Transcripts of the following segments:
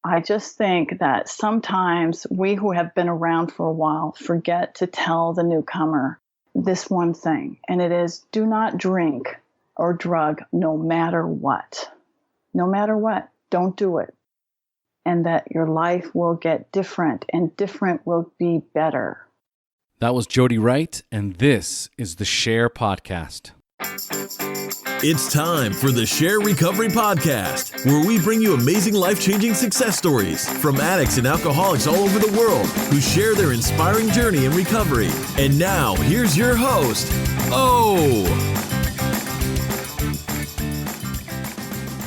I just think that sometimes we who have been around for a while forget to tell the newcomer this one thing, and it is do not drink or drug no matter what. No matter what, don't do it. And that your life will get different, and different will be better. That was Jodi Wright, and this is the SHAIR Podcast. It's time for the SHAIR Recovery Podcast, where we bring you amazing life-changing success stories from addicts and alcoholics all over the world who share their inspiring journey in recovery. And now, here's your host, O.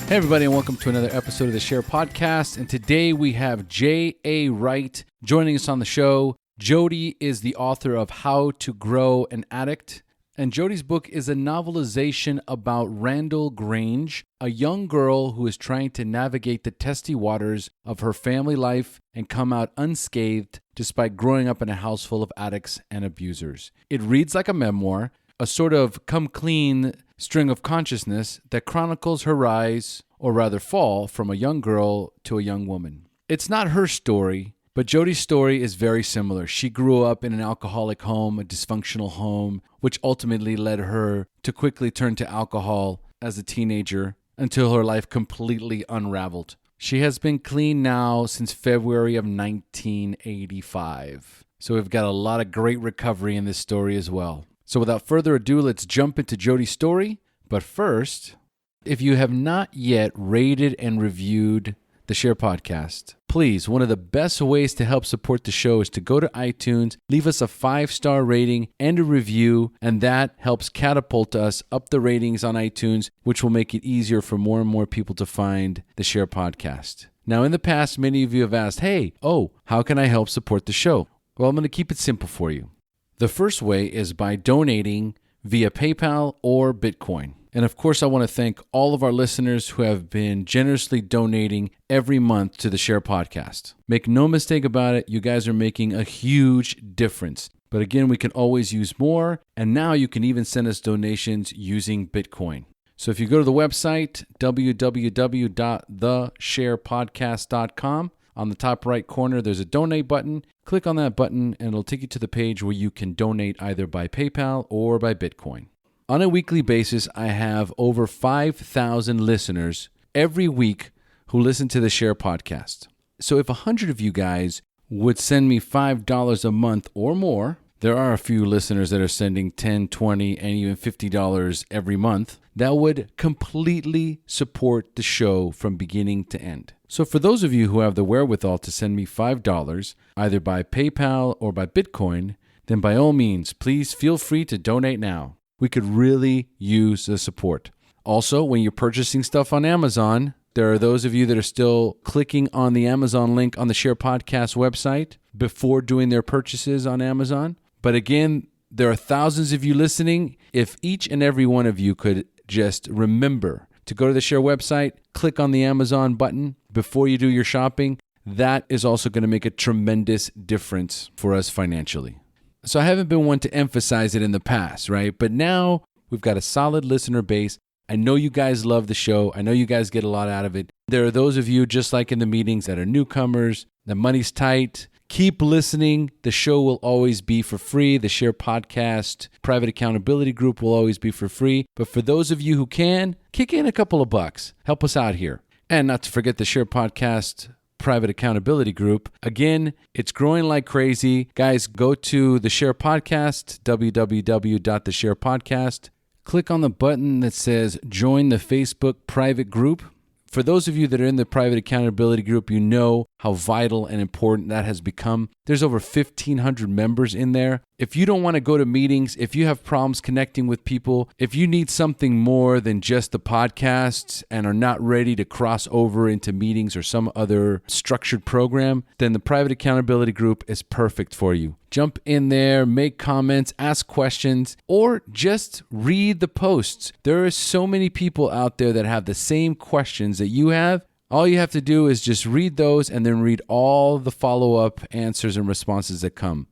Hey everybody, and welcome to another episode of the SHAIR Podcast. And today we have J.A. Wright joining us on the show. Jodi is the author of How to Grow an Addict. And Jodi's book is a novelization about Randall Grange, a young girl who is trying to navigate the testy waters of her family life and come out unscathed despite growing up in a house full of addicts and abusers. It reads like a memoir, a sort of come clean string of consciousness that chronicles her rise, or rather fall, from a young girl to a young woman. It's not her story, but Jodi's story is very similar. She grew up in an alcoholic home, a dysfunctional home, which ultimately led her to quickly turn to alcohol as a teenager until her life completely unraveled. She has been clean now since February of 1985. So we've got a lot of great recovery in this story as well. So without further ado, let's jump into Jodi's story. But first, if you have not yet rated and reviewed the SHAIR Podcast, please, one of the best ways to help support the show is to go to iTunes, leave us a 5-star rating and a review, and that helps catapult us up the ratings on iTunes, which will make it easier for more and more people to find the SHAIR Podcast. Now, in the past, many of you have asked, how can I help support the show? Well, I'm going to keep it simple for you. The first way is by donating via PayPal or Bitcoin. And of course, I want to thank all of our listeners who have been generously donating every month to the SHAIR Podcast. Make no mistake about it, you guys are making a huge difference. But again, we can always use more. And now you can even send us donations using Bitcoin. So if you go to the website, www.theshairpodcast.com, on the top right corner, there's a donate button. Click on that button and it'll take you to the page where you can donate either by PayPal or by Bitcoin. On a weekly basis, I have over 5,000 listeners every week who listen to the SHAIR Podcast. So if 100 of you guys would send me $5 a month or more, there are a few listeners that are sending $10, $20, and even $50 every month, that would completely support the show from beginning to end. So for those of you who have the wherewithal to send me $5, either by PayPal or by Bitcoin, then by all means, please feel free to donate now. We could really use the support. Also, when you're purchasing stuff on Amazon, there are those of you that are still clicking on the Amazon link on the SHAIR Podcast website before doing their purchases on Amazon. But again, there are thousands of you listening. If each and every one of you could just remember to go to the SHAIR website, click on the Amazon button before you do your shopping, that is also going to make a tremendous difference for us financially. So I haven't been one to emphasize it in the past, right? But now we've got a solid listener base. I know you guys love the show. I know you guys get a lot out of it. There are those of you, just like in the meetings, that are newcomers. The money's tight. Keep listening. The show will always be for free. The SHAIR Podcast private accountability group will always be for free. But for those of you who can, kick in a couple of bucks. Help us out here. And not to forget the SHAIR Podcast private accountability group. Again, it's growing like crazy. Guys, go to the SHAIR Podcast, www.theshairpodcast. Click on the button that says join the Facebook private group. For those of you that are in the private accountability group, you know how vital and important that has become. There's over 1,500 members in there. If you don't want to go to meetings, if you have problems connecting with people, if you need something more than just the podcasts and are not ready to cross over into meetings or some other structured program, then the private accountability group is perfect for you. Jump in there, make comments, ask questions, or just read the posts. There are so many people out there that have the same questions that you have. All you have to do is just read those and then read all the follow-up answers and responses that come.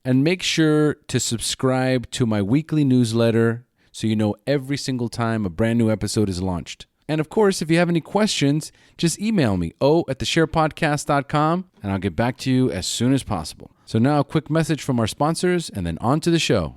And make sure to subscribe to my weekly newsletter so you know every single time a brand new episode is launched. And of course, if you have any questions, just email me, o@theshairpodcast.com, and I'll get back to you as soon as possible. So now a quick message from our sponsors, and then on to the show.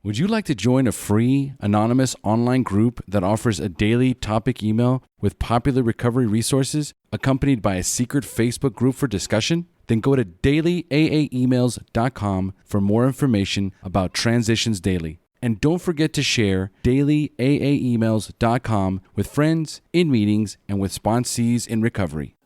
Would you like to join a free, anonymous online group that offers a daily topic email with popular recovery resources, accompanied by a secret Facebook group for discussion? Then go to dailyaaemails.com for more information about Transitions Daily. And don't forget to share dailyaaemails.com with friends, in meetings, and with sponsees in recovery.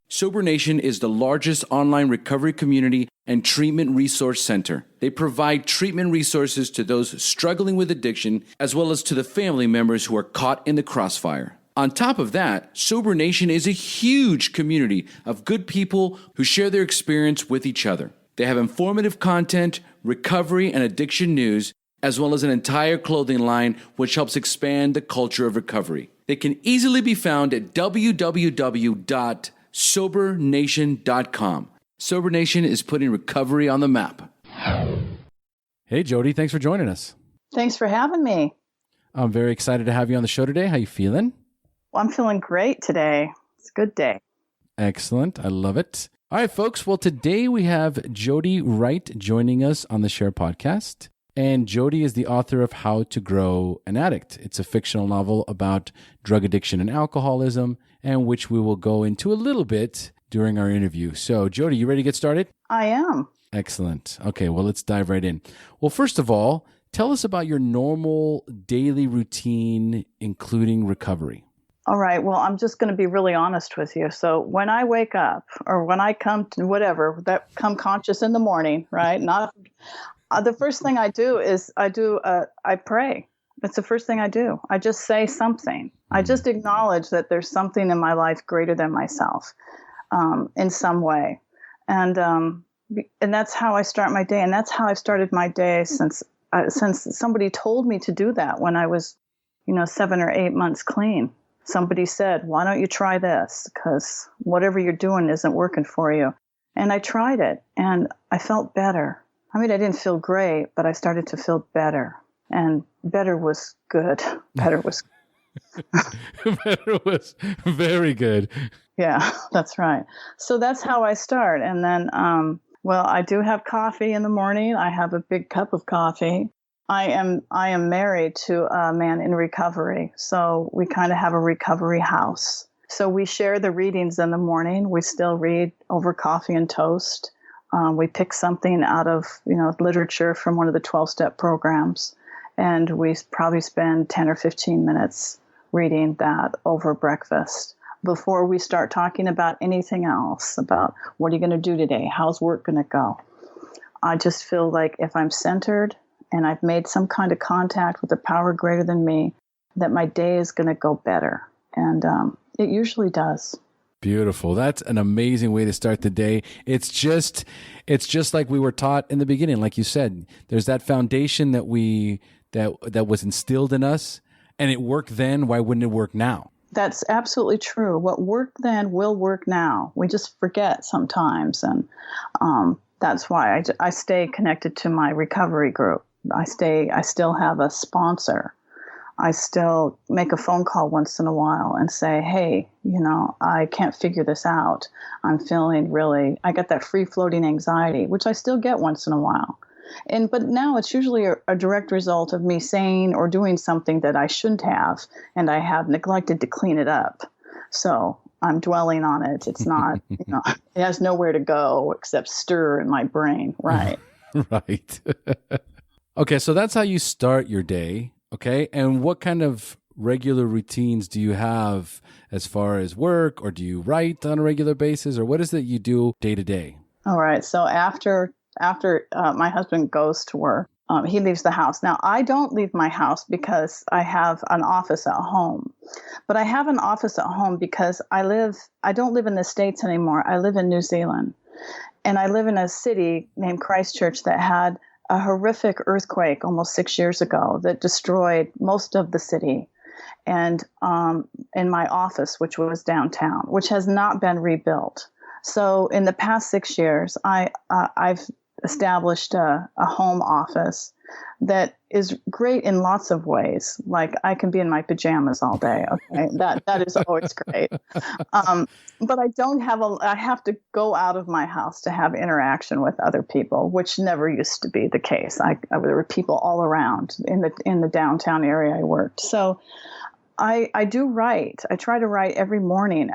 Sober Nation is the largest online recovery community and treatment resource center. They provide treatment resources to those struggling with addiction, as well as to the family members who are caught in the crossfire. On top of that, Sober Nation is a huge community of good people who share their experience with each other. They have informative content, recovery and addiction news, as well as an entire clothing line which helps expand the culture of recovery. They can easily be found at www.sobernation.com. Sober Nation is putting recovery on the map. Hey, Jodi, thanks for joining us. Thanks for having me. I'm very excited to have you on the show today. How you feeling? Well, I'm feeling great today. It's a good day. Excellent. I love it. All right, folks. Well, today we have Jodi Wright joining us on the SHAIR Podcast. And Jodi is the author of How to Grow an Addict. It's a fictional novel about drug addiction and alcoholism, and which we will go into a little bit during our interview. So, Jodi, you ready to get started? I am. Excellent. Okay, well, let's dive right in. Well, first of all, tell us about your normal daily routine, including recovery. All right. Well, I'm just going to be really honest with you. So when I wake up, or when I come to whatever, come conscious in the morning, right? The first thing I do is I pray. That's the first thing I do. I just say something. I just acknowledge that there's something in my life greater than myself, in some way. And that's how I start my day. And that's how I've started my day since somebody told me to do that when I was, 7 or 8 months clean. Somebody said, why don't you try this? Because whatever you're doing isn't working for you. And I tried it and I felt better. I mean, I didn't feel great, but I started to feel better. And better was good. Better was Better was very good. Yeah, that's right. So that's how I start. And then, I do have coffee in the morning. I have a big cup of coffee. I am married to a man in recovery. So we kind of have a recovery house. So we share the readings in the morning. We still read over coffee and toast. We pick something out of, literature from one of the 12-step programs, and we probably spend 10 or 15 minutes reading that over breakfast before we start talking about anything else, about what are you going to do today? How's work going to go? I just feel like if I'm centered and I've made some kind of contact with a power greater than me, that my day is going to go better. And it usually does. Beautiful. That's an amazing way to start the day. It's just like we were taught in the beginning. Like you said, there's that foundation that was instilled in us, and it worked then. Why wouldn't it work now? That's absolutely true. What worked then will work now. We just forget sometimes. And that's why I stay connected to my recovery group. I still have a sponsor. I still make a phone call once in a while and say, hey, I can't figure this out. I'm feeling I got that free-floating anxiety, which I still get once in a while. But now it's usually a direct result of me saying or doing something that I shouldn't have, and I have neglected to clean it up. So I'm dwelling on it. It's not, it has nowhere to go except stir in my brain. Right. Right. Okay. So that's how you start your day. Okay. And what kind of regular routines do you have as far as work, or do you write on a regular basis, or what is it you do day to day? All right. So after my husband goes to work, he leaves the house. Now, I don't leave my house because I have an office at home, but I have an office at home because I don't live in the States anymore. I live in New Zealand, and I live in a city named Christchurch that had a horrific earthquake almost 6 years ago that destroyed most of the city. And in my office, which was downtown, which has not been rebuilt. So in the past 6 years, I've established a home office that is great in lots of ways. Like I can be in my pajamas all day. Okay. That is always great. But I have to go out of my house to have interaction with other people, which never used to be the case. There were people all around in the downtown area I worked. So I do write. I try to write every morning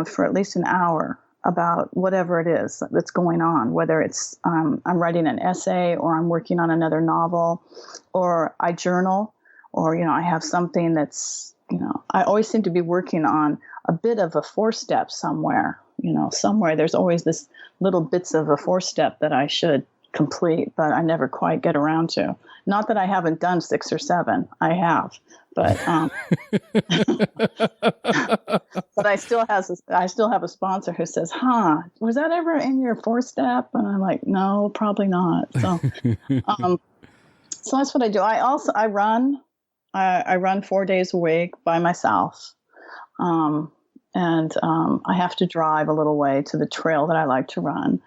for at least an hour about whatever it is that's going on, whether it's I'm writing an essay or I'm working on another novel, or I journal, or, I have something that's, I always seem to be working on a bit of a 4-step somewhere. Somewhere there's always this little bits of a 4-step that I should complete, but I never quite get around to. Not that I haven't done 6 or 7, I have, but but I still have a sponsor who says, was that ever in your 4-step? And I'm like, no, probably not. So, so that's what I do. I run 4 days a week by myself. And I have to drive a little way to the trail that I like to run.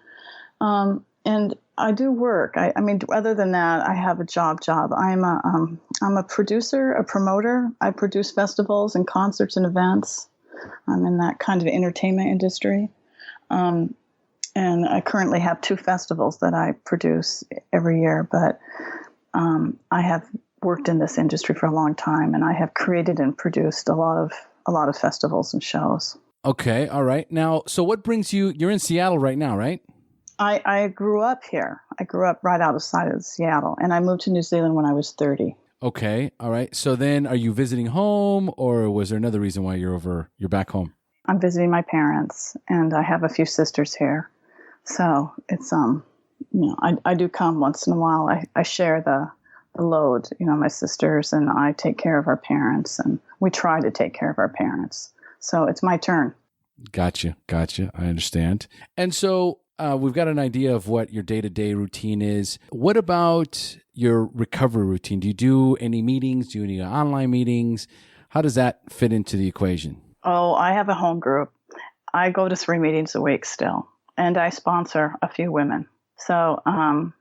And I do work. I mean, other than that, I have a job. I'm a producer, a promoter. I produce festivals and concerts and events. I'm in that kind of entertainment industry. And I currently have 2 festivals that I produce every year. But I have worked in this industry for a long time, and I have created and produced a lot of festivals and shows. Okay, all right. Now, so what brings you're in Seattle right now, right? I grew up here. I grew up right outside of Seattle, and I moved to New Zealand when I was 30. Okay, all right. So then are you visiting home, or was there another reason why you're back home? I'm visiting my parents, and I have a few sisters here. So it's, I do come once in a while. I share the load, my sisters and I take care of our parents, and we try to take care of our parents. So it's my turn. Gotcha. I understand. And so we've got an idea of what your day-to-day routine is. What about your recovery routine? Do you do any meetings? Do you do any online meetings? How does that fit into the equation? Oh, I have a home group. I go to 3 meetings a week still, and I sponsor a few women. So I'm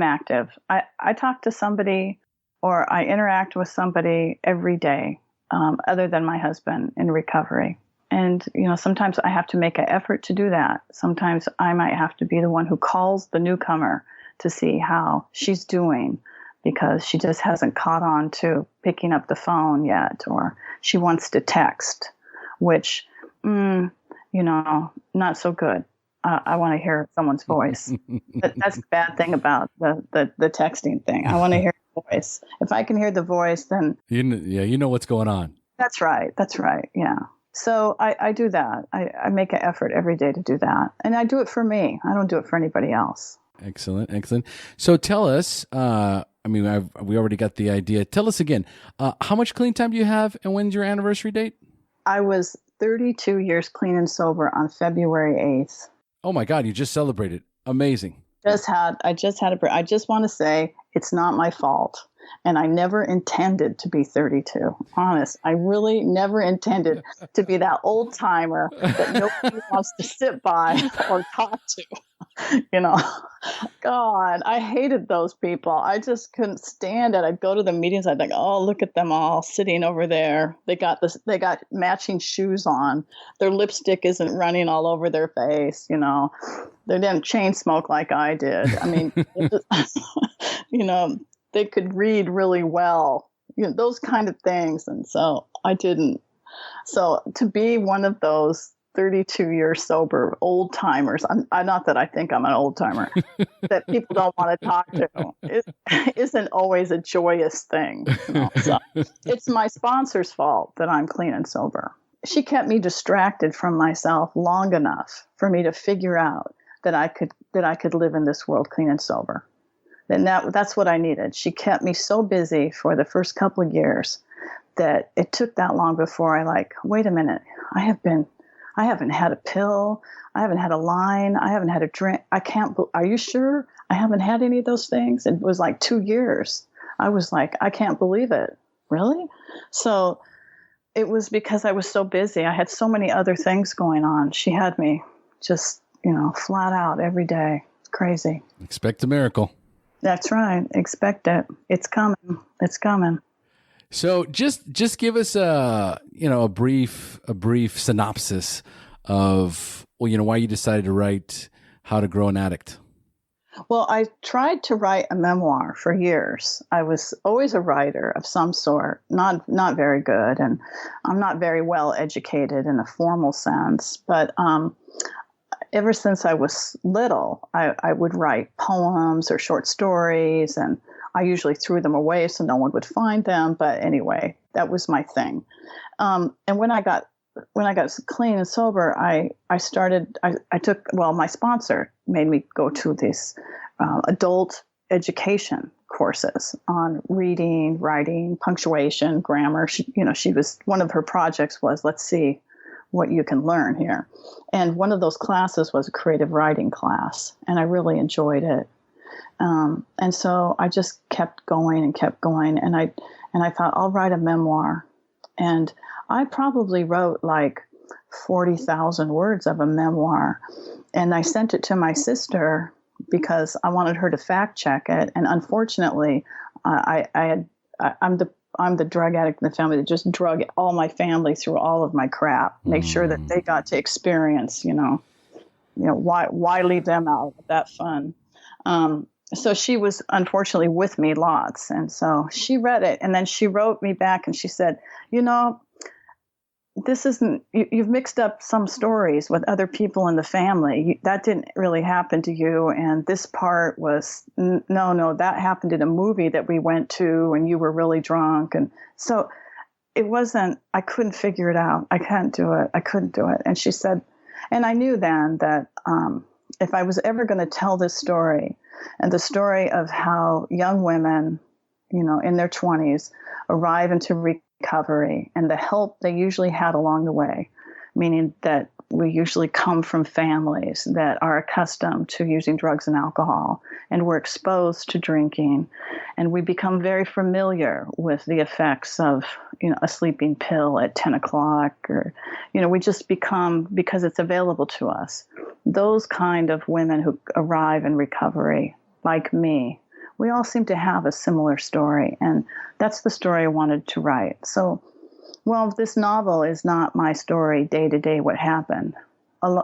active. I talk to somebody, or I interact with somebody every day, other than my husband, in recovery. And, sometimes I have to make an effort to do that. Sometimes I might have to be the one who calls the newcomer to see how she's doing, because she just hasn't caught on to picking up the phone yet, or she wants to text, which, not so good. I want to hear someone's voice. But that's the bad thing about the texting thing. I want to hear the voice. If I can hear the voice, then... you know what's going on. That's right. Yeah. So I do that. I make an effort every day to do that. And I do it for me. I don't do it for anybody else. Excellent. So tell us, we already got the idea. Tell us again, how much clean time do you have, and when's your anniversary date? I was 32 years clean and sober on February 8th. Oh my God, you just celebrated. Amazing. I just had a break. I just want to say it's not my fault. And I never intended to be 32. Honest. I really never intended to be that old timer that nobody wants to sit by or talk to. God, I hated those people. I just couldn't stand it. I'd go to the meetings. I'd think, oh, look at them all sitting over there. They got matching shoes on. Their lipstick isn't running all over their face. They didn't chain smoke like I did. I mean, they could read really well, those kind of things. And so I didn't. So to be one of those 32-year sober old timers, I'm not that I think I'm an old timer, that people don't want to talk to, it isn't always a joyous thing. So it's my sponsor's fault that I'm clean and sober. She kept me distracted from myself long enough for me to figure out that I could live in this world clean and sober. And that's what I needed. She kept me so busy for the first couple of years that it took that long before wait a minute, I haven't had a pill, I haven't had a line, I haven't had a drink. Are you sure? I haven't had any of those things. It was 2 years. I was I can't believe it. Really? So it was because I was so busy. I had so many other things going on. She had me just, flat out every day. It's crazy. Expect a miracle. That's right. Expect it. It's coming. It's coming. So just give us a brief synopsis of why you decided to write How to Grow an Addict. Well, I tried to write a memoir for years. I was always a writer of some sort, not very good, and I'm not very well educated in a formal sense. But ever since I was little, I would write poems or short stories, and I usually threw them away so no one would find them. But anyway, that was my thing. And when I got clean and sober, I took my sponsor made me go to these adult education courses on reading, writing, punctuation, grammar. She was, one of her projects was, let's see what you can learn here. And one of those classes was a creative writing class, and I really enjoyed it. And so I just kept going, and I thought, I'll write a memoir. And I probably wrote like 40,000 words of a memoir, and I sent it to my sister because I wanted her to fact check it. And unfortunately, I'm the drug addict in the family that just drug all my family through all of my crap, make sure that they got to experience, why leave them out of that fun? So she was unfortunately with me lots. And so she read it, and then she wrote me back and she said, this isn't, you've mixed up some stories with other people in the family. That didn't really happen to you. And this part was, no, that happened in a movie that we went to and you were really drunk. And so it wasn't, I couldn't figure it out. I couldn't do it. And she said, and I knew then that if I was ever going to tell this story, and the story of how young women, in their 20s arrive into recovery and the help they usually had along the way, meaning that we usually come from families that are accustomed to using drugs and alcohol, and we're exposed to drinking, and we become very familiar with the effects of, a sleeping pill at 10 o'clock, or, we just become, because it's available to us. Those kind of women who arrive in recovery, like me, we all seem to have a similar story, and that's the story I wanted to write. So, this novel is not my story day to day, what happened.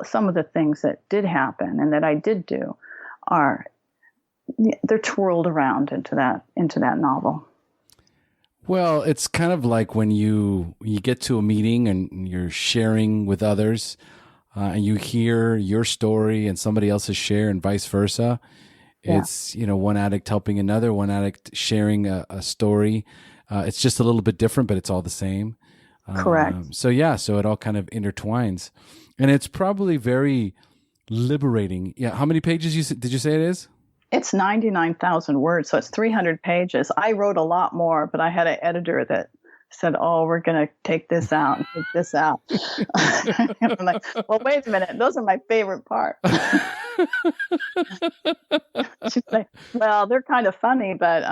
Some of the things that did happen and that I did do they're twirled around into that novel. Well, it's kind of like when you get to a meeting and you're sharing with others, and you hear your story and somebody else's share and vice versa. Yeah. It's, one addict helping another, one addict sharing a story. It's just a little bit different, but it's all the same. Correct. So it all kind of intertwines, and it's probably very liberating. Yeah. How many pages did you say it is? It's 99,000 words, so it's 300 pages. I wrote a lot more, but I had an editor that said, we're going to take this out and take this out. I'm like, well, wait a minute. Those are my favorite part. She's like, well, they're kind of funny, but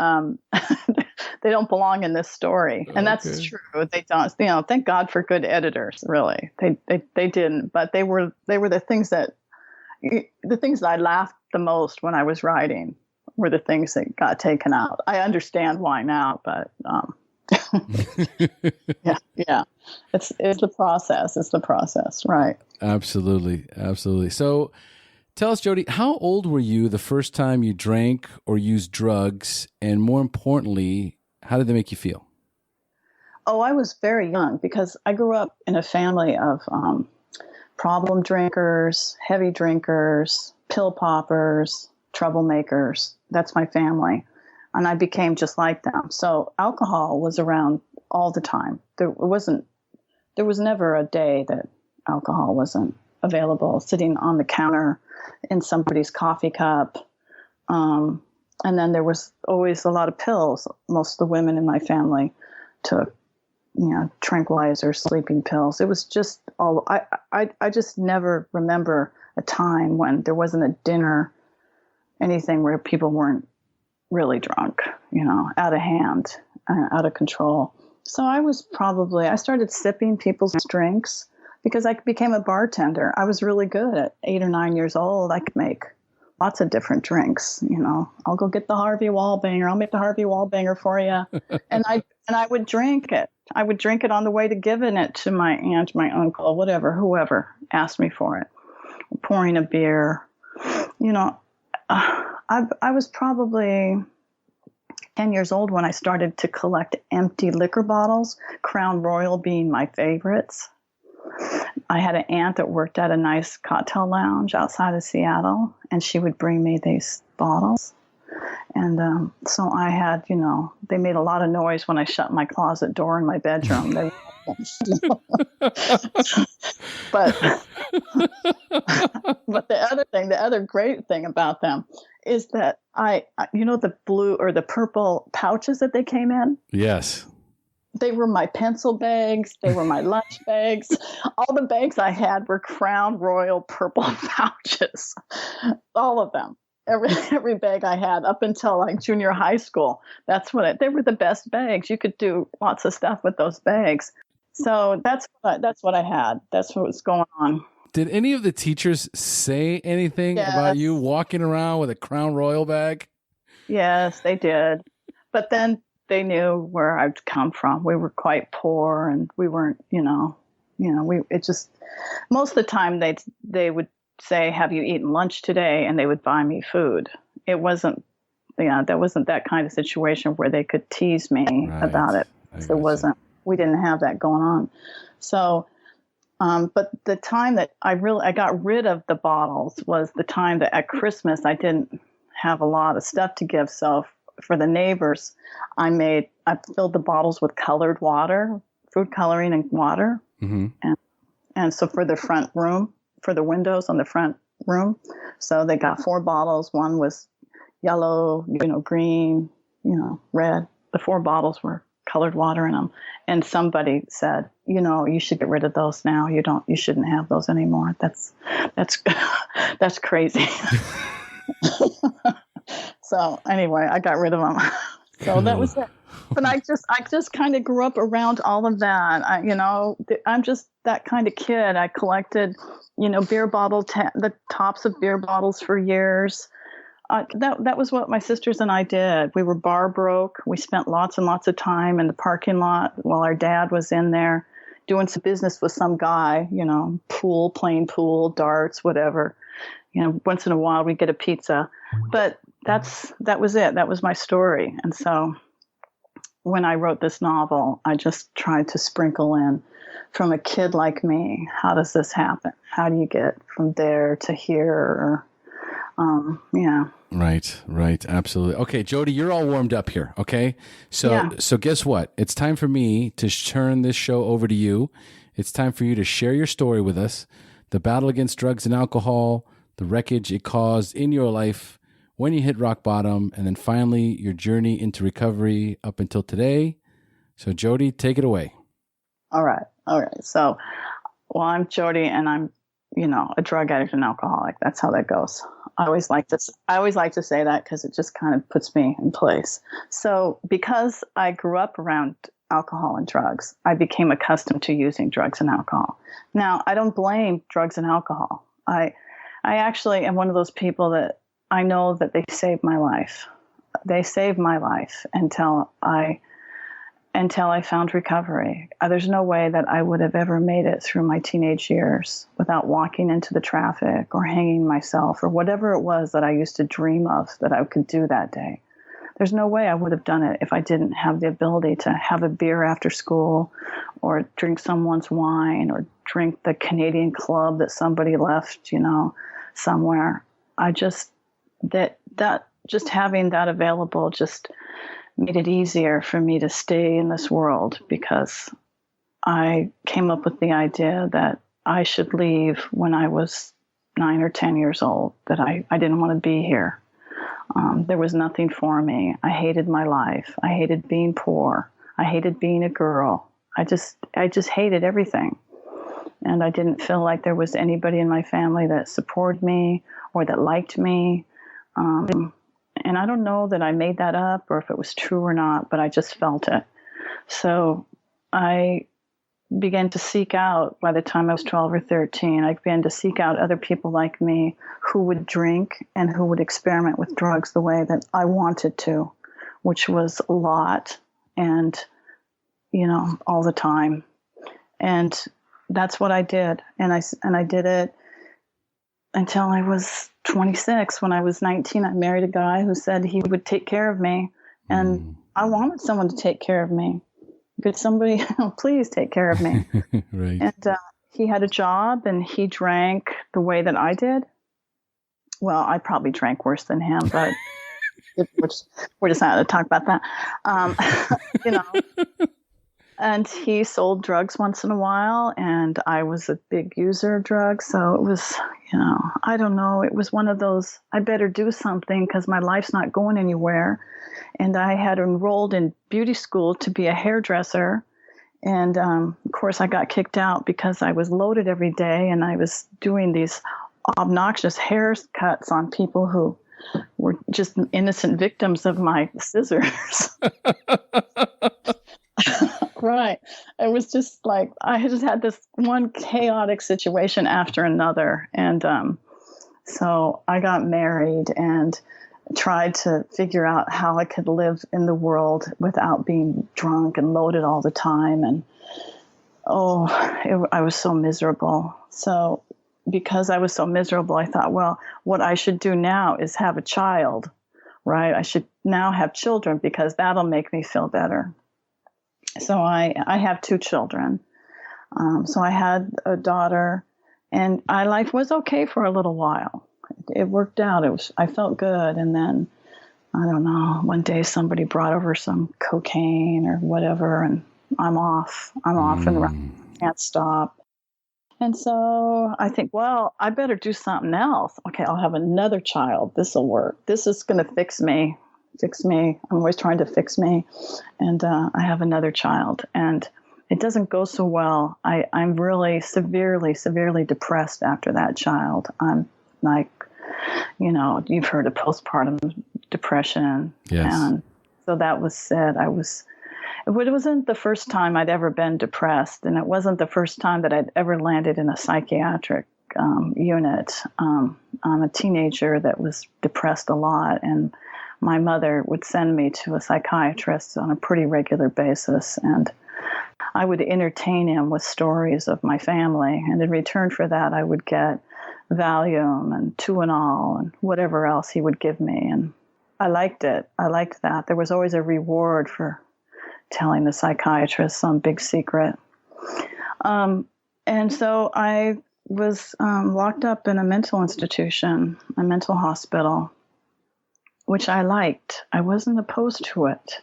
they don't belong in this story. And that's true. They don't, thank God for good editors, really. They didn't, but they were the things that I laughed the most when I was writing were the things that got taken out. I understand why now, but yeah. It's the process. It's the process, right? Absolutely. So tell us, Jodi, how old were you the first time you drank or used drugs? And more importantly, how did they make you feel? Oh, I was very young because I grew up in a family of problem drinkers, heavy drinkers, pill poppers, troublemakers. That's my family. And I became just like them. So alcohol was around all the time. There was never a day that alcohol wasn't available, sitting on the counter in somebody's coffee cup. And then there was always a lot of pills. Most of the women in my family took, tranquilizers, sleeping pills. It was just all, I just never remember a time when there wasn't a dinner, anything where people weren't really drunk, out of hand, out of control. So I started sipping people's drinks because I became a bartender. I was really good at 8 or 9 years old. I could make lots of different drinks. I'll go get the Harvey Wallbanger. I'll make the Harvey Wallbanger for you. And I would drink it. I would drink it on the way to giving it to my aunt, my uncle, whatever, whoever asked me for it. Pouring a beer. I was probably 10 years old when I started to collect empty liquor bottles, Crown Royal being my favorites. I had an aunt that worked at a nice cocktail lounge outside of Seattle, and she would bring me these bottles. And so I had, they made a lot of noise when I shut my closet door in my bedroom. But the other great thing about them is that the blue or the purple pouches that they came in? Yes. They were my pencil bags. They were my lunch bags. All the bags I had were Crown Royal purple pouches. All of them. Every bag I had up until like junior high school. They were the best bags. You could do lots of stuff with those bags. So that's what I had. That's what was going on. Did any of the teachers say anything about you walking around with a Crown Royal bag? Yes, they did. But then they knew where I'd come from. We were quite poor, and we weren't, most of the time they would say, "Have you eaten lunch today?" And they would buy me food. It wasn't, that wasn't that kind of situation where they could tease me about it. It wasn't. We didn't have that going on. So, but the time that I got rid of the bottles was the time that at Christmas I didn't have a lot of stuff to give. So for the neighbors, I filled the bottles with colored water, food coloring and water. Mm-hmm. And so for the front room, for the windows on the front room, so they got 4 bottles. One was yellow, green, red. The 4 bottles were colored water in them. And somebody said, you should get rid of those now. You shouldn't have those anymore. That's crazy. So anyway, I got rid of them. So that was it. But I just kind of grew up around all of that. I'm just that kind of kid. I collected, beer bottle, the tops of beer bottles for years. That was what my sisters and I did. We were bar broke. We spent lots and lots of time in the parking lot while our dad was in there doing some business with some guy, playing pool, darts, whatever. Once in a while we'd get a pizza. But that was it. That was my story. And so when I wrote this novel, I just tried to sprinkle in, from a kid like me, how does this happen? How do you get from there to here? Yeah. Right. Absolutely. Okay, Jodi, you're all warmed up here. Okay. So guess what? It's time for me to turn this show over to you. It's time for you to share your story with us, the battle against drugs and alcohol, the wreckage it caused in your life, when you hit rock bottom, and then finally your journey into recovery up until today. So Jodi, take it away. All right. So, I'm Jodi, and I'm, a drug addict and alcoholic. That's how that goes. I always like to say that because it just kind of puts me in place. So because I grew up around alcohol and drugs, I became accustomed to using drugs and alcohol. Now, I don't blame drugs and alcohol. I actually am one of those people that I know that they saved my life. They saved my life until I found recovery. There's no way that I would have ever made it through my teenage years without walking into the traffic or hanging myself or whatever it was that I used to dream of that I could do that day. There's no way I would have done it if I didn't have the ability to have a beer after school or drink someone's wine or drink the Canadian Club that somebody left, somewhere. Just having that available just made it easier for me to stay in this world, because I came up with the idea that I should leave when I was 9 or 10 years old, that I didn't want to be here. There was nothing for me. I hated my life. I hated being poor. I hated being a girl. I just hated everything. And I didn't feel like there was anybody in my family that supported me or that liked me. And I don't know that I made that up or if it was true or not, but I just felt it. So I began to seek out, by the time I was 12 or 13, I began to seek out other people like me who would drink and who would experiment with drugs the way that I wanted to, which was a lot and, all the time. And that's what I did. And I did it until I was 26. When I was 19, I married a guy who said he would take care of me. And I wanted someone to take care of me. Could somebody please take care of me? Right. And he had a job and he drank the way that I did. Well, I probably drank worse than him, but we're just not going to talk about that. And he sold drugs once in a while, and I was a big user of drugs. So it was, I don't know. It was one of those, I better do something because my life's not going anywhere. And I had enrolled in beauty school to be a hairdresser. And of course, I got kicked out because I was loaded every day and I was doing these obnoxious haircuts on people who were just innocent victims of my scissors. Right. It was just like, I just had this one chaotic situation after another. And so I got married and tried to figure out how I could live in the world without being drunk and loaded all the time. And I was so miserable. So because I was so miserable, I thought, well, what I should do now is have a child, right? I should now have children because that'll make me feel better. So I have 2 children. So I had a daughter, and my life was okay for a little while. It worked out. I felt good. And then, I don't know, one day somebody brought over some cocaine or whatever, and I'm off and can't stop. And so I think, well, I better do something else. Okay, I'll have another child. This will work. This is going to fix me. I'm always trying to fix me. And I have another child. And it doesn't go so well. I'm really severely, severely depressed after that child. I'm like, you've heard of postpartum depression. Yes. And so that was said. It wasn't the first time I'd ever been depressed, and it wasn't the first time that I'd ever landed in a psychiatric unit. I'm a teenager that was depressed a lot, and my mother would send me to a psychiatrist on a pretty regular basis, and I would entertain him with stories of my family, and in return for that, I would get Valium and Tuinal and whatever else he would give me, and I liked it. I liked that. There was always a reward for telling the psychiatrist some big secret. And so I was locked up in a mental institution, a mental hospital, which I liked. I wasn't opposed to it.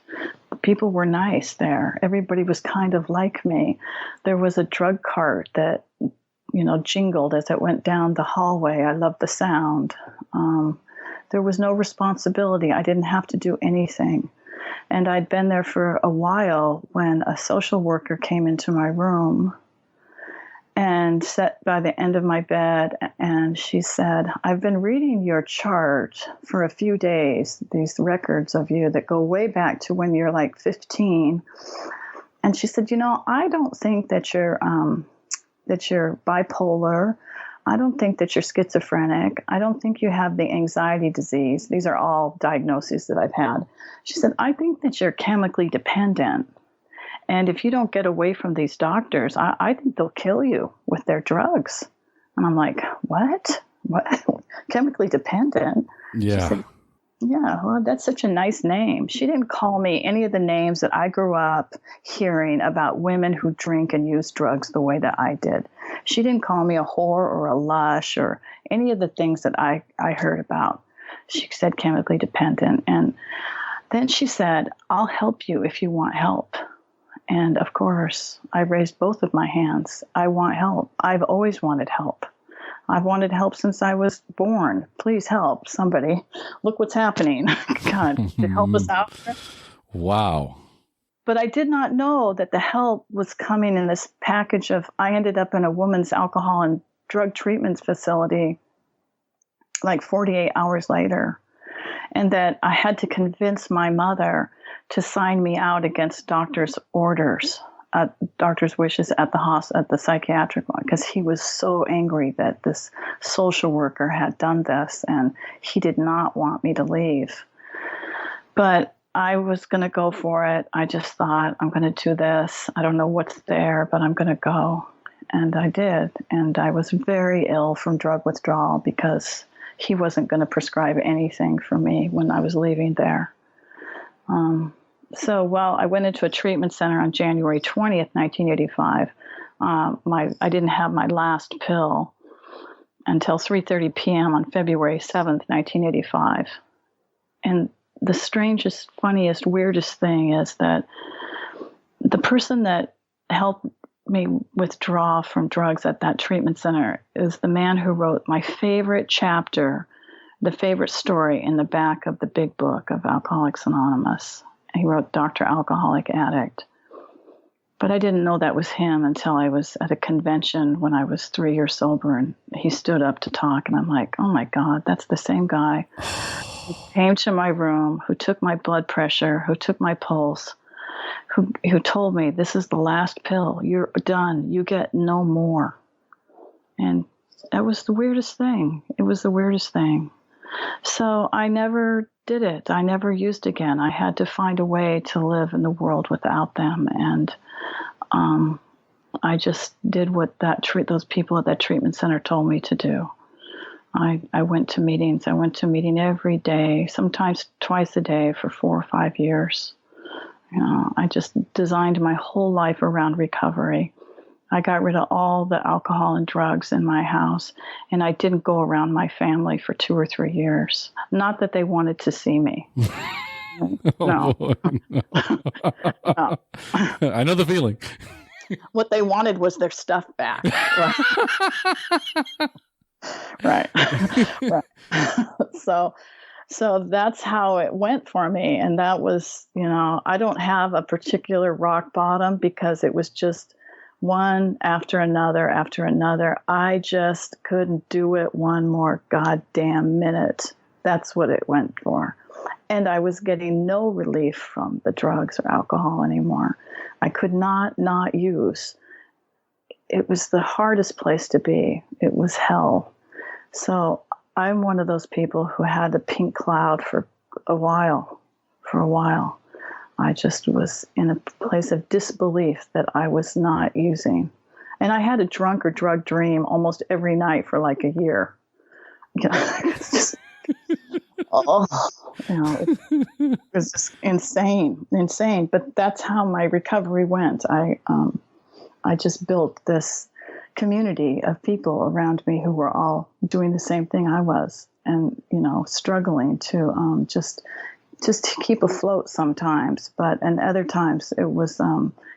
People were nice there. Everybody was kind of like me. There was a drug cart that, jingled as it went down the hallway. I loved the sound. There was no responsibility. I didn't have to do anything. And I'd been there for a while when a social worker came into my room and sat by the end of my bed, and she said, I've been reading your chart for a few days, these records of you that go way back to when you're like 15. And she said, I don't think that you're bipolar. I don't think that you're schizophrenic. I don't think you have the anxiety disease. These are all diagnoses that I've had. She said, I think that you're chemically dependent. And if you don't get away from these doctors, I think they'll kill you with their drugs. And I'm like, what? Chemically dependent? Yeah. She said, yeah, well, that's such a nice name. She didn't call me any of the names that I grew up hearing about women who drink and use drugs the way that I did. She didn't call me a whore or a lush or any of the things that I heard about. She said chemically dependent. And then she said, I'll help you if you want help. And of course, I raised both of my hands. I want help. I've always wanted help. I've wanted help since I was born. Please help somebody. Look what's happening. God, to help us out. Wow. But I did not know that the help was coming in this package of, I ended up in a woman's alcohol and drug treatment facility like 48 hours later. And that I had to convince my mother to sign me out against doctor's orders doctor's wishes at the psychiatric one, because he was so angry that this social worker had done this, and he did not want me to leave. But I was going to go for it. I just thought, I'm going to do this. I don't know what's there, but I'm going to go. And I did. And I was very ill from drug withdrawal because he wasn't going to prescribe anything for me when I was leaving there. So while I went into a treatment center on January 20th, 1985, I didn't have my last pill until 3:30 p.m. on February 7th, 1985. And the strangest, funniest, weirdest thing is that the person that helped me withdraw from drugs at that treatment center is the man who wrote my favorite chapter, the favorite story in the back of the big book of Alcoholics Anonymous. He wrote Dr. Alcoholic Addict. But I didn't know that was him until I was at a convention when I was 3 years sober, and he stood up to talk, and I'm like, oh my God, that's the same guy who came to my room, who took my blood pressure, who took my pulse, who told me, this is the last pill. You're done. You get no more. And that was the weirdest thing. It was the weirdest thing. So I never did it. I never used again. I had to find a way to live in the world without them. And I just did what those people at that treatment center told me to do. I went to meetings. I went to a meeting every day, sometimes twice a day for 4 or 5 years. I just designed my whole life around recovery. I got rid of all the alcohol and drugs in my house, and I didn't go around my family for 2 or 3 years. Not that they wanted to see me. No. Oh, No. I know the feeling. What they wanted was their stuff back. Right. Right. So that's how it went for me. And that was, I don't have a particular rock bottom because it was just one after another after another. I just couldn't do it one more goddamn minute. That's what it went for. And I was getting no relief from the drugs or alcohol anymore. I could not use. It was the hardest place to be. It was hell. So I'm one of those people who had a pink cloud for a while. I just was in a place of disbelief that I was not using. And I had a drunk or drug dream almost every night for like a year. It's just, it was just insane. But that's how my recovery went. I just built this community of people around me who were all doing the same thing I was, and struggling to just to keep afloat sometimes, and other times it was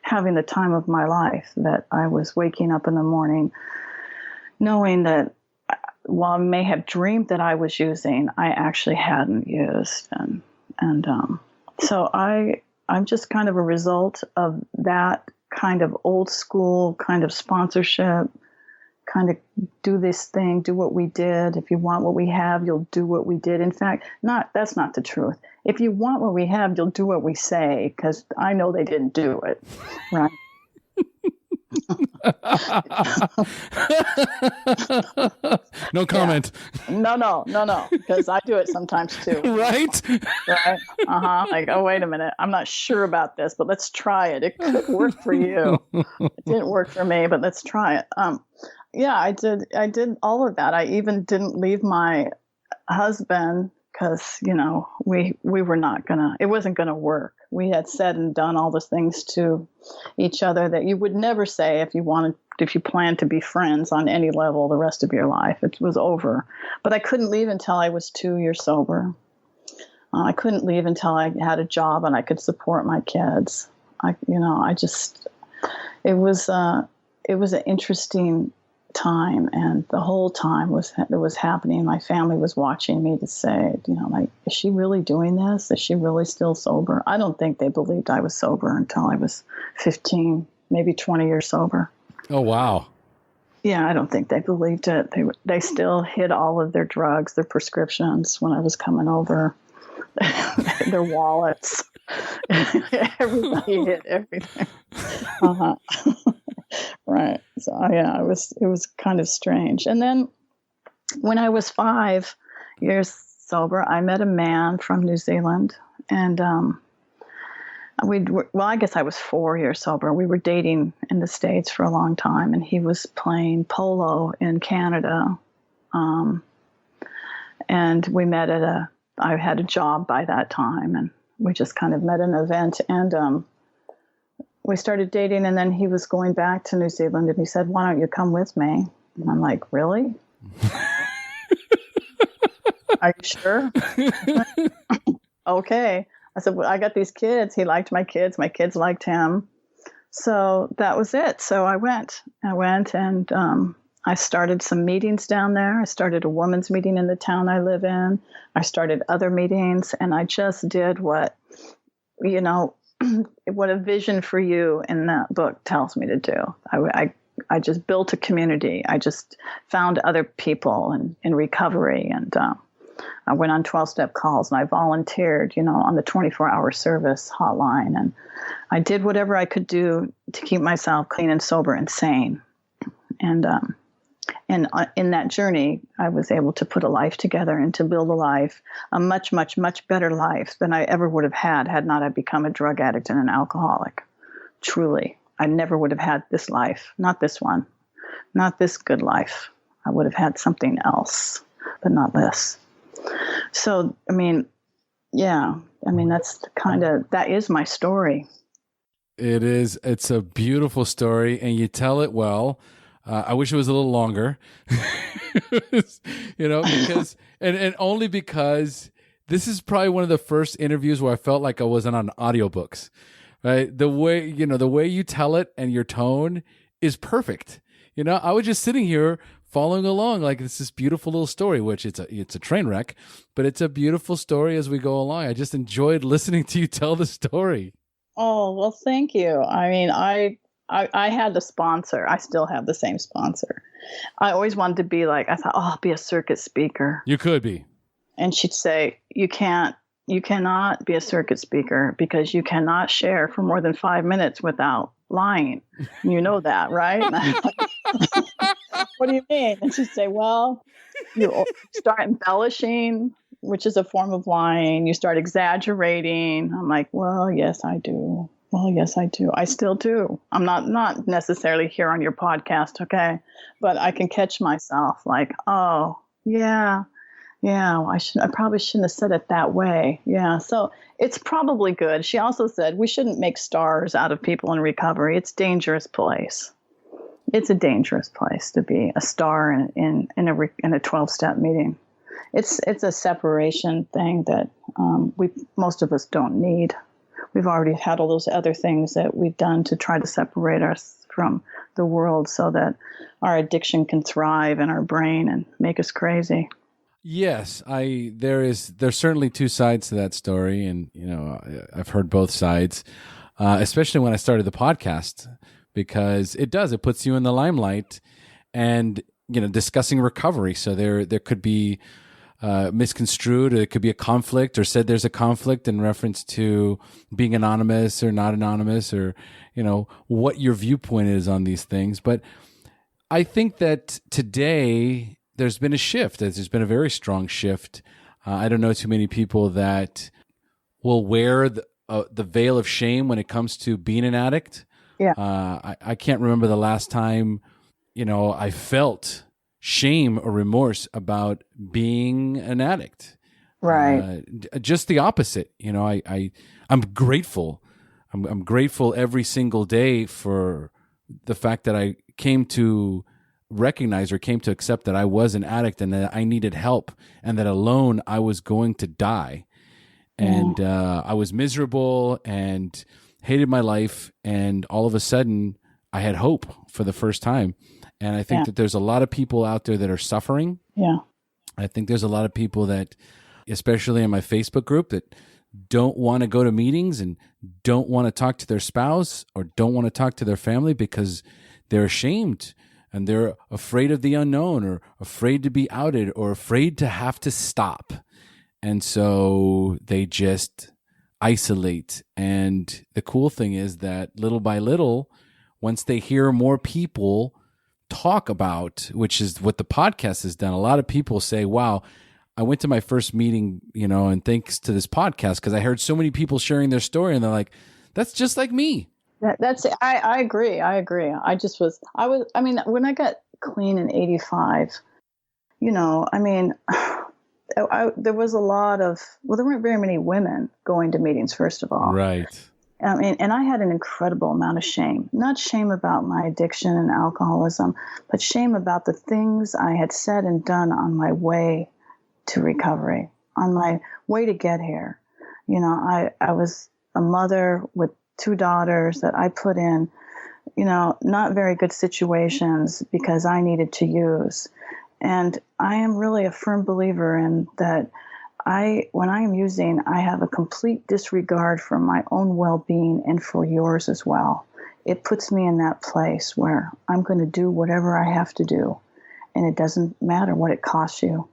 having the time of my life, that I was waking up in the morning knowing that while I may have dreamed that I was using, I actually hadn't used, and so I'm just kind of a result of that kind of old school kind of sponsorship, kind of do this thing, do what we did. If you want what we have, you'll do what we did. In fact, that's not the truth. If you want what we have, you'll do what we say, because I know they didn't do it, right? No comment. Yeah. No, because I do it sometimes too. Right? Right? Like, oh, wait a minute. I'm not sure about this, but let's try it. It could work for you. It didn't work for me, but let's try it. Yeah, I did all of that. I even didn't leave my husband because, we were not it wasn't gonna work. We had said and done all the things to each other that you would never say if you planned to be friends on any level the rest of your life. It was over. But I couldn't leave until I was 2 years sober. I couldn't leave until I had a job and I could support my kids. It was an interesting time, and the whole time it was happening, my family was watching me to say, is she really doing this? Is she really still sober? I don't think they believed I was sober until I was 15, maybe 20 years sober. Oh, wow. Yeah, I don't think they believed it. They still hid all of their drugs, their prescriptions when I was coming over, their wallets. Everybody hid everything. Uh-huh. Right. So yeah, it was kind of strange. And then when I was 5 years sober, I met a man from New Zealand, and I guess I was 4 years sober. We were dating in the States for a long time, and he was playing polo in Canada. And we met I had a job by that time, and we just kind of met at an event, and we started dating, and then he was going back to New Zealand, and he said, "Why don't you come with me?" And I'm like, "Really? Are you sure?" Okay. I said, "Well, I got these kids." He liked my kids liked him. So that was it. So I went and I started some meetings down there. I started a women's meeting in the town I live in. I started other meetings, and I just did what a Vision for You in that book tells me to do. I just built a community. I just found other people in recovery, and I went on 12-step calls, and I volunteered, on the 24-hour service hotline, and I did whatever I could do to keep myself clean and sober and sane. And in that journey, I was able to put a life together and to build a much, much, much better life than I ever would have had not I become a drug addict and an alcoholic. Truly, I never would have had this life, not this one, not this good life. I would have had something else, but not this. So, that is my story. It is. It's a beautiful story, and you tell it well. I wish it was a little longer, because, and only because this is probably one of the first interviews where I felt like I wasn't on audiobooks, right? The way you tell it and your tone is perfect. I was just sitting here following along, like it's this beautiful little story, which it's a train wreck, but it's a beautiful story as we go along. I just enjoyed listening to you tell the story. Oh, well, thank you. I had the sponsor. I still have the same sponsor. I always wanted to be I thought, I'll be a circuit speaker. You could be. And she'd say, you cannot be a circuit speaker because you cannot share for more than 5 minutes without lying. You know that, right? What do you mean? And she'd say, well, you start embellishing, which is a form of lying. You start exaggerating. I'm like, well, yes, I do. Well, yes, I do. I still do. I'm not necessarily here on your podcast, okay? But I can catch myself like, oh, yeah, I probably shouldn't have said it that way. Yeah, so it's probably good. She also said we shouldn't make stars out of people in recovery. It's a dangerous place. It's a dangerous place to be a star in a 12-step meeting. It's a separation thing that most of us don't need. We've already had all those other things that we've done to try to separate us from the world so that our addiction can thrive in our brain and make us crazy. Yes, there's certainly two sides to that story, and I've heard both sides, especially when I started the podcast, because it puts you in the limelight, and discussing recovery. So there could be misconstrued, or it could be a conflict, or said there's a conflict in reference to being anonymous or not anonymous, or what your viewpoint is on these things. But I think that today there's been a shift. There's been a very strong shift. I don't know too many people that will wear the veil of shame when it comes to being an addict. Yeah. I can't remember the last time I felt shame or remorse about being an addict. Right. Just the opposite. I'm grateful. I'm grateful every single day for the fact that I came to recognize or came to accept that I was an addict and that I needed help, and that alone I was going to die. And I was miserable and hated my life. And all of a sudden I had hope for the first time. And I think that there's a lot of people out there that are suffering. Yeah. I think there's a lot of people that, especially in my Facebook group, that don't want to go to meetings and don't want to talk to their spouse or don't want to talk to their family because they're ashamed and they're afraid of the unknown, or afraid to be outed, or afraid to have to stop. And so they just isolate. And the cool thing is that little by little, once they hear more people talk about, which is what the podcast has done. A lot of people say, wow, I went to my first meeting, and thanks to this podcast, because I heard so many people sharing their story, and they're like, that's just like me. I agree. I mean, when I got clean in 85, there was a lot of, there weren't very many women going to meetings, first of all. Right. And I had an incredible amount of shame, not shame about my addiction and alcoholism, but shame about the things I had said and done on my way to recovery, on my way to get here. I was a mother with 2 daughters that I put in, not very good situations because I needed to use. And I am really a firm believer in that when I am using, I have a complete disregard for my own well-being and for yours as well. It puts me in that place where I'm going to do whatever I have to do, and it doesn't matter what it costs you.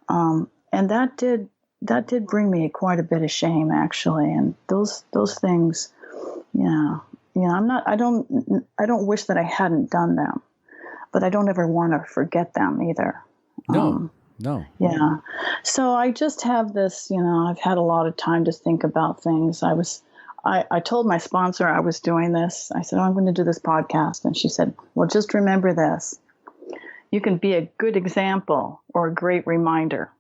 And that did bring me quite a bit of shame, actually. And those things, I don't wish that I hadn't done them, but I don't ever want to forget them either. No. Yeah. So I just have this, I've had a lot of time to think about things. I told my sponsor I was doing this. I said, I'm going to do this podcast. And she said, well, just remember this. You can be a good example or a great reminder.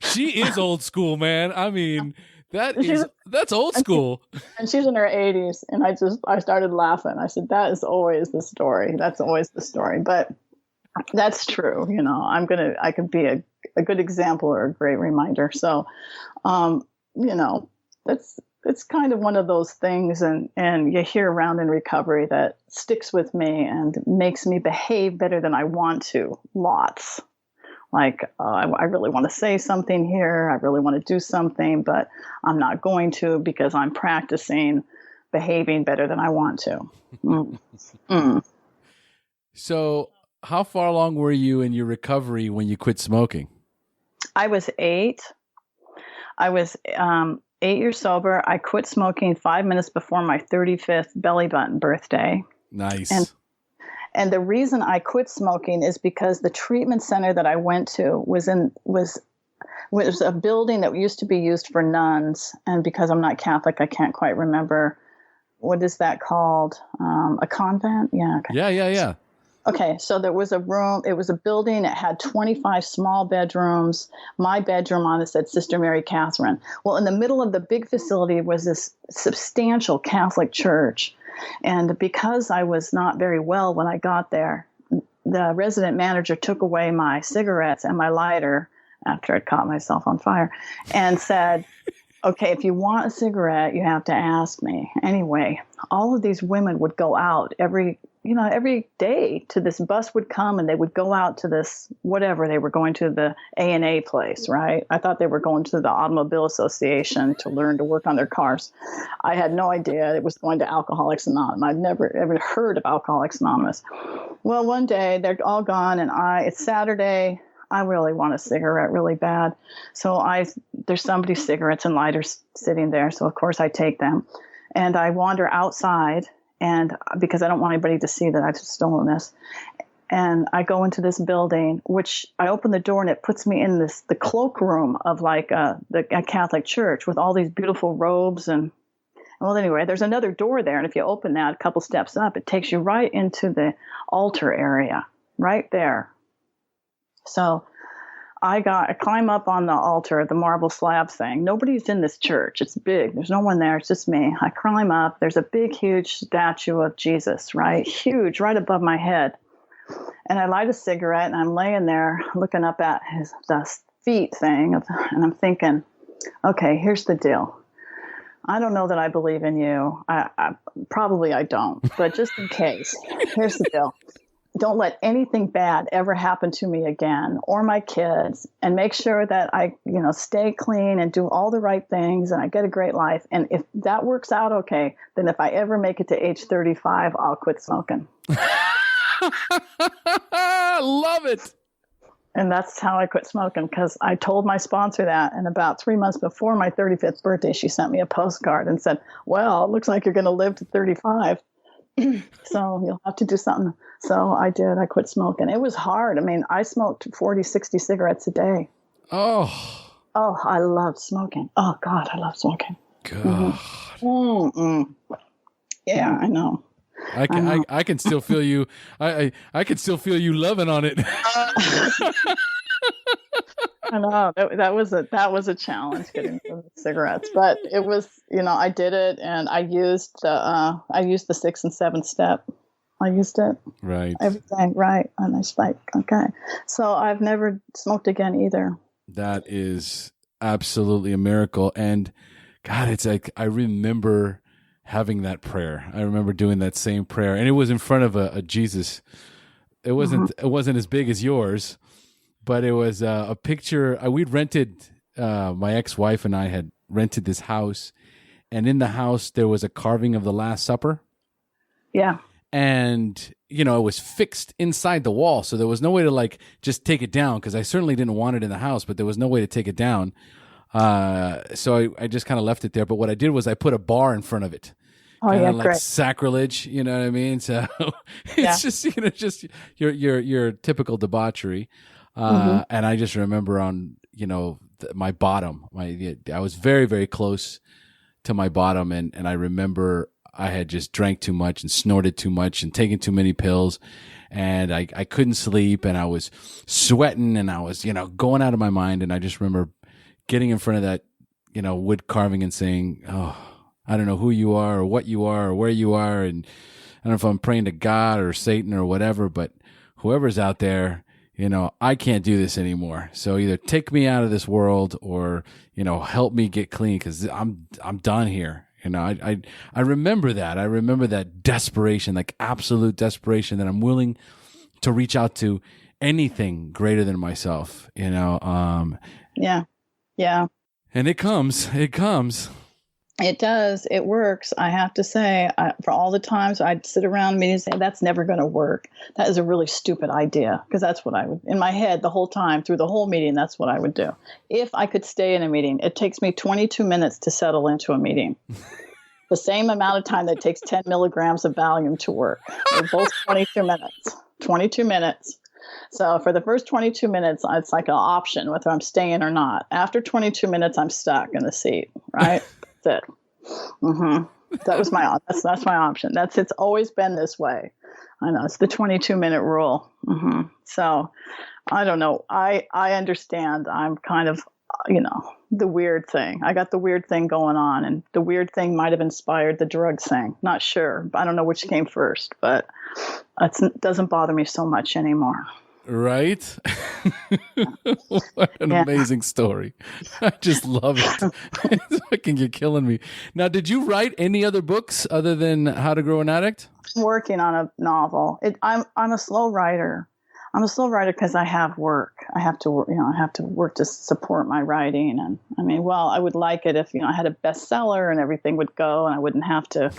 She is old school, man. I mean, that's old school. And she's in her 80s. And I started laughing. I said, that is always the story. That's always the story. But that's true. I could be a good example or a great reminder. So, it's kind of one of those things, and you hear around in recovery that sticks with me and makes me behave better than I want to. Lots. Like, I really want to say something here. I really want to do something, but I'm not going to because I'm practicing behaving better than I want to. So how far along were you in your recovery when you quit smoking? I was 8. I was 8 years sober. I quit smoking 5 minutes before my 35th belly button birthday. Nice. And the reason I quit smoking is because the treatment center that I went to was a building that used to be used for nuns. And because I'm not Catholic, I can't quite remember. What is that called? A convent? Yeah. Okay. Yeah. Okay, so there was a room, it was a building, it had 25 small bedrooms. My bedroom on it said Sister Mary Catherine. Well, in the middle of the big facility was this substantial Catholic church. And because I was not very well when I got there, the resident manager took away my cigarettes and my lighter after I'd caught myself on fire and said, okay, if you want a cigarette, you have to ask me. Anyway, all of these women would go out every day to this bus would come and they would go out to this, whatever, they were going to the A&A place, right? I thought they were going to the Automobile Association to learn to work on their cars. I had no idea it was going to Alcoholics Anonymous. I'd never ever heard of Alcoholics Anonymous. Well, one day they're all gone and it's Saturday. I really want a cigarette really bad. So there's somebody's cigarettes and lighters sitting there. So of course I take them and I wander outside. And because I don't want anybody to see that I've stolen this. And I go into this building, which I open the door and it puts me in the cloakroom of like a Catholic church with all these beautiful robes. And well, anyway, there's another door there. And if you open that a couple steps up, it takes you right into the altar area right there. So I climb up on the altar, the marble slab thing. Nobody's in this church. It's big. There's no one there. It's just me. I climb up. There's a big, huge statue of Jesus, right? Huge, right above my head. And I light a cigarette, and I'm laying there looking up at the feet thing. And I'm thinking, okay, here's the deal. I don't know that I believe in you. Probably I don't. But just in case, here's the deal. Don't let anything bad ever happen to me again or my kids, and make sure that I, stay clean and do all the right things and I get a great life. And if that works out okay, then if I ever make it to age 35, I'll quit smoking. Love it. And that's how I quit smoking, because I told my sponsor that. And about 3 months before my 35th birthday, she sent me a postcard and said, well, it looks like you're going to live to 35. So you'll have to do something. So I did. I quit smoking. It was hard. I mean, I smoked 40, 60 cigarettes a day. Oh. Oh, I love smoking. Oh, God, I love smoking. God. Yeah, I know. I can still feel you. I can still feel you loving on it. I know that was a challenge getting the cigarettes, but it was, I did it, and I used the 6 and 7 step. I used it. Right. Everything right, and I spike. Okay, so I've never smoked again either. That is absolutely a miracle, and God, it's like I remember having that prayer. I remember doing that same prayer, and it was in front of a Jesus. It wasn't as big as yours, but it was a picture. We'd rented, my ex-wife and I had rented this house, and in the house there was a carving of the Last Supper. Yeah. And, it was fixed inside the wall, so there was no way to just take it down, because I certainly didn't want it in the house, but there was no way to take it down. So I just kind of left it there. But what I did was I put a bar in front of it. Oh, yeah, great. Sacrilege, you know what I mean? So it's just your typical debauchery. And I just remember on, my bottom, I was very, very close to my bottom. And I remember I had just drank too much and snorted too much and taken too many pills. And I couldn't sleep, and I was sweating, and I was, going out of my mind. And I just remember getting in front of that, wood carving and saying, oh, I don't know who you are or what you are or where you are. And I don't know if I'm praying to God or Satan or whatever, but whoever's out there, I can't do this anymore. So either take me out of this world or, help me get clean, because I'm done here. I remember that. I remember that desperation, like absolute desperation, that I'm willing to reach out to anything greater than myself, Yeah. Yeah. And it comes. It does. It works. I have to say, for all the times I'd sit around meetings and say, that's never going to work. That is a really stupid idea, because that's what I would, in my head the whole time, through the whole meeting, that's what I would do. If I could stay in a meeting, it takes me 22 minutes to settle into a meeting. The same amount of time that takes 10 milligrams of Valium to work. They're both 22 minutes. 22 minutes. So for the first 22 minutes, it's like an option whether I'm staying or not. After 22 minutes, I'm stuck in the seat, right? That's it. That was that's my option. It's always been this way. I know, it's the 22-minute rule. So I don't know. I understand. I'm kind of, the weird thing. I got the weird thing going on, and the weird thing might have inspired the drugs thing. Not sure. I don't know which came first, but it doesn't bother me so much anymore. Right? What an amazing story. I just love it. You're killing me. Now, did you write any other books other than How to Grow an Addict? I'm working on a novel. I'm a slow writer. I'm a slow writer because I have work. I have to work to support my writing. And I would like it if, I had a bestseller and everything would go and I wouldn't have to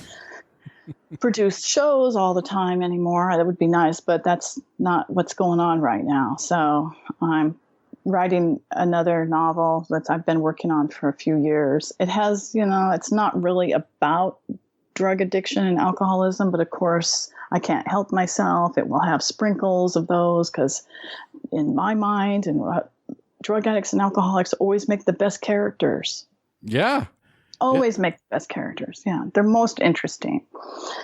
produce shows all the time anymore. That would be nice, but that's not what's going on right now. So I'm writing another novel that I've been working on for a few years. It has, it's not really about drug addiction and alcoholism, but of course I can't help myself. It will have sprinkles of those, because in my mind, drug addicts and alcoholics always make the best characters. Yeah. Always make the best characters. Yeah. They're most interesting.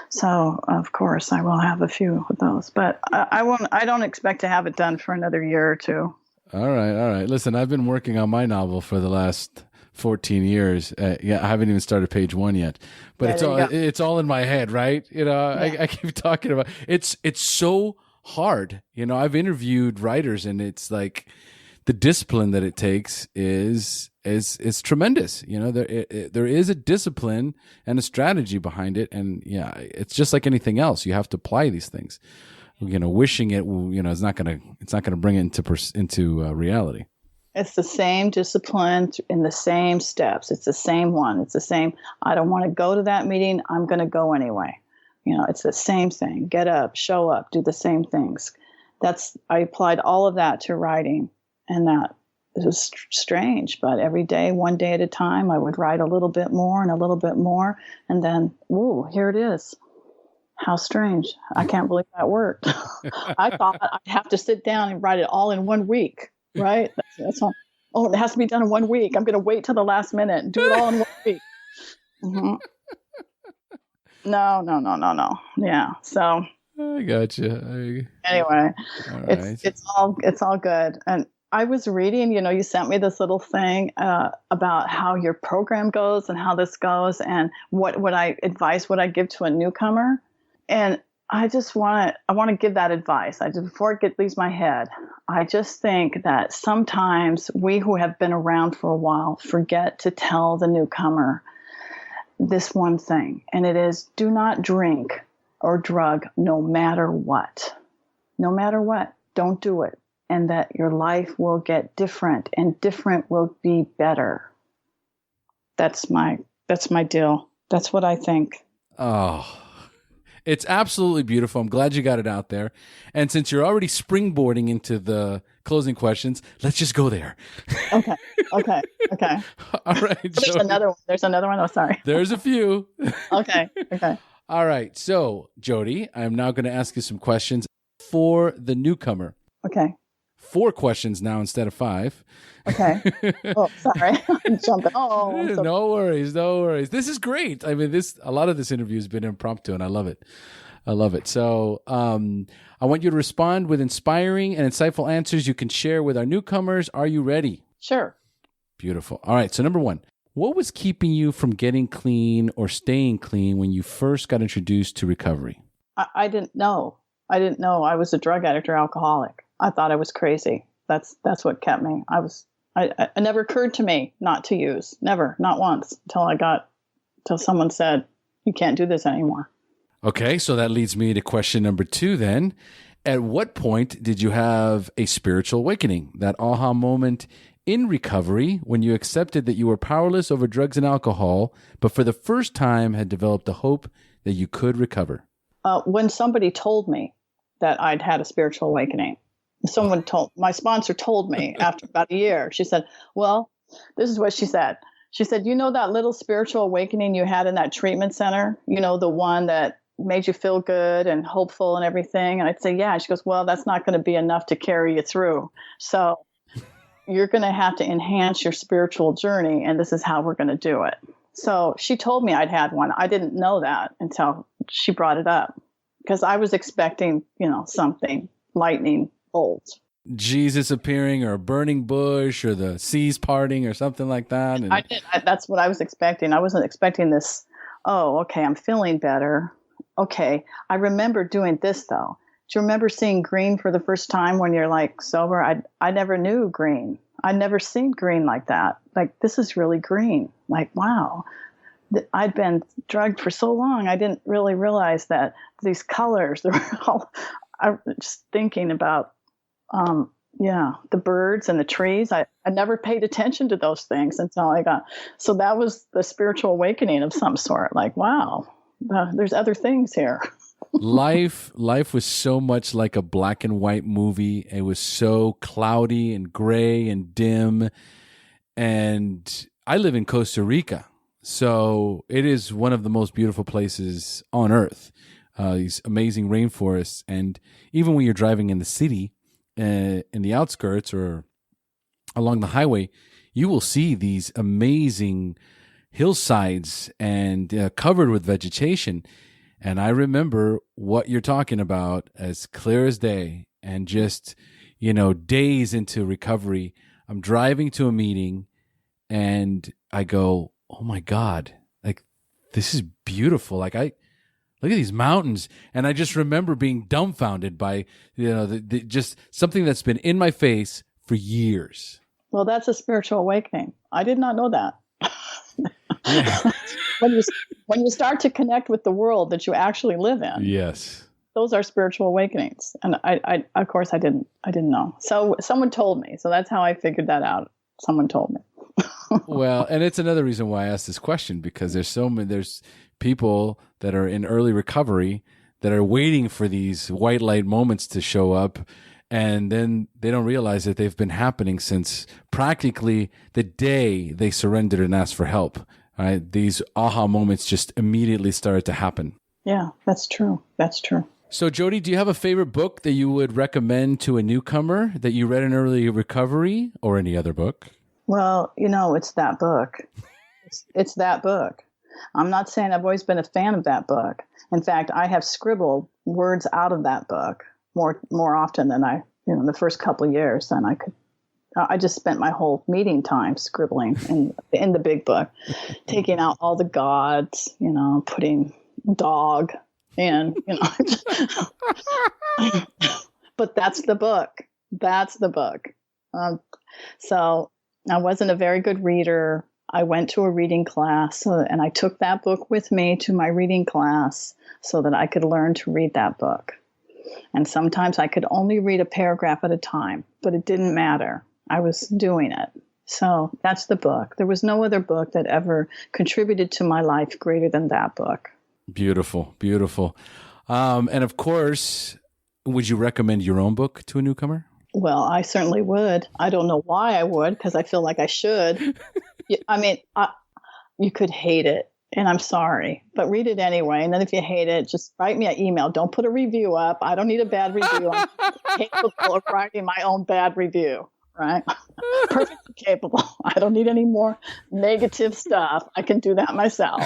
So of course I will have a few of those, but I don't expect to have it done for another year or two. All right. Listen, I've been working on my novel for the last 14 years. I haven't even started page 1 yet, but it's all in my head, right? I keep talking about it's so hard. I've interviewed writers, and it's like the discipline that it takes is tremendous. There is a discipline and a strategy behind it, and it's just like anything else. You have to apply these things. Wishing it, it's not gonna bring it into reality. It's the same discipline in the same steps. It's the same one. It's the same. I don't want to go to that meeting. I'm going to go anyway. It's the same thing. Get up, show up, do the same things. I applied all of that to writing, and that it was strange, but every day, one day at a time, I would write a little bit more and a little bit more. And then, ooh, here it is. How strange. I can't believe that worked. I thought I'd have to sit down and write it all in 1 week, right? That's all. Oh, it has to be done in 1 week. I'm going to wait till the last minute and do it all in 1 week. Mm-hmm. No. Yeah. So I gotcha. Anyway, right. it's all good. And I was reading, you sent me this little thing about how your program goes and how this goes, and what advice would I give to a newcomer. And I want to give that advice. Before it leaves my head, I just think that sometimes we who have been around for a while forget to tell the newcomer this one thing, and it is, do not drink or drug no matter what. No matter what, don't do it. And that your life will get different, and different will be better. That's my deal. That's what I think. Oh, it's absolutely beautiful. I'm glad you got it out there. And since you're already springboarding into the closing questions, let's just go there. Okay. All right. There's another one. Oh, sorry. There's a few. Okay. All right. So, Jodi, I'm now going to ask you some questions for the newcomer. Okay. 4 questions now instead of 5. Okay. Oh, sorry. I'm jumping. Oh, No worries. This is great. I mean, a lot of this interview has been impromptu, and I love it. So I want you to respond with inspiring and insightful answers you can share with our newcomers. Are you ready? Sure. Beautiful. All right. So number 1, what was keeping you from getting clean or staying clean when you first got introduced to recovery? I didn't know. I was a drug addict or alcoholic. I thought I was crazy. That's what kept me. It never occurred to me not to use. Never, not once, until someone said, you can't do this anymore. Okay, so that leads me to question number 2 then. At what point did you have a spiritual awakening, that aha moment in recovery when you accepted that you were powerless over drugs and alcohol, but for the first time had developed the hope that you could recover? When somebody told me that I'd had a spiritual awakening. My sponsor told me after about a year, she said, well, this is what she said. She said, that little spiritual awakening you had in that treatment center, the one that made you feel good and hopeful and everything. And I'd say, yeah. She goes, well, that's not going to be enough to carry you through. So you're going to have to enhance your spiritual journey. And this is how we're going to do it. So she told me I'd had one. I didn't know that until she brought it up, because I was expecting, something, lightning bolts. Jesus appearing, or a burning bush, or the seas parting, or something like that. And that's what I was expecting. I wasn't expecting this. Oh, okay, I'm feeling better. Okay, I remember doing this though. Do you remember seeing green for the first time when you're like sober? I never knew green. I'd never seen green like that. Like, this is really green. Like, wow. I'd been drugged for so long. I didn't really realize that these colors, I was just thinking about, the birds and the trees. I never paid attention to those things until so that was the spiritual awakening of some sort. Like, wow, there's other things here. Life was so much like a black and white movie. It was so cloudy and gray and dim. And I live in Costa Rica, so it is one of the most beautiful places on earth. These amazing rainforests. And even when you're driving in the city, in the outskirts or along the highway, you will see these amazing hillsides and covered with vegetation. And I remember what you're talking about as clear as day. And just, days into recovery, I'm driving to a meeting and I go, oh my God, like, this is beautiful. Like, look at these mountains. And I just remember being dumbfounded by, just something that's been in my face for years. Well, that's a spiritual awakening. I did not know that. Yeah. When you start to connect with the world that you actually live in. Yes. Those are spiritual awakenings. And I of course I didn't know. So someone told me. So that's how I figured that out. Someone told me. Well, and it's another reason why I asked this question, because there's people that are in early recovery that are waiting for these white light moments to show up, And then they don't realize that they've been happening since practically the day they surrendered and asked for help. Right? These aha moments just immediately started to happen. Yeah, that's true. That's true. So, Jodi, do you have a favorite book that you would recommend to a newcomer that you read in early recovery, or any other book? Well, it's that book. It's that book. I'm not saying I've always been a fan of that book. In fact, I have scribbled words out of that book more often than the first couple of years than I could. I just spent my whole meeting time scribbling in the big book, taking out all the gods, putting dog in, But that's the book. That's the book. So I wasn't a very good reader. I went to a reading class, and I took that book with me to my reading class so that I could learn to read that book. And sometimes I could only read a paragraph at a time, but it didn't matter. I was doing it. So that's the book. There was no other book that ever contributed to my life greater than that book. Beautiful, beautiful. And of course, would you recommend your own book to a newcomer? Well, I certainly would. I don't know why I would, because I feel like I should. I mean, you could hate it, and I'm sorry, but read it anyway. And then if you hate it, just write me an email. Don't put a review up. I don't need a bad review. I'm capable of writing my own bad review, right? Perfectly capable. I don't need any more negative stuff. I can do that myself.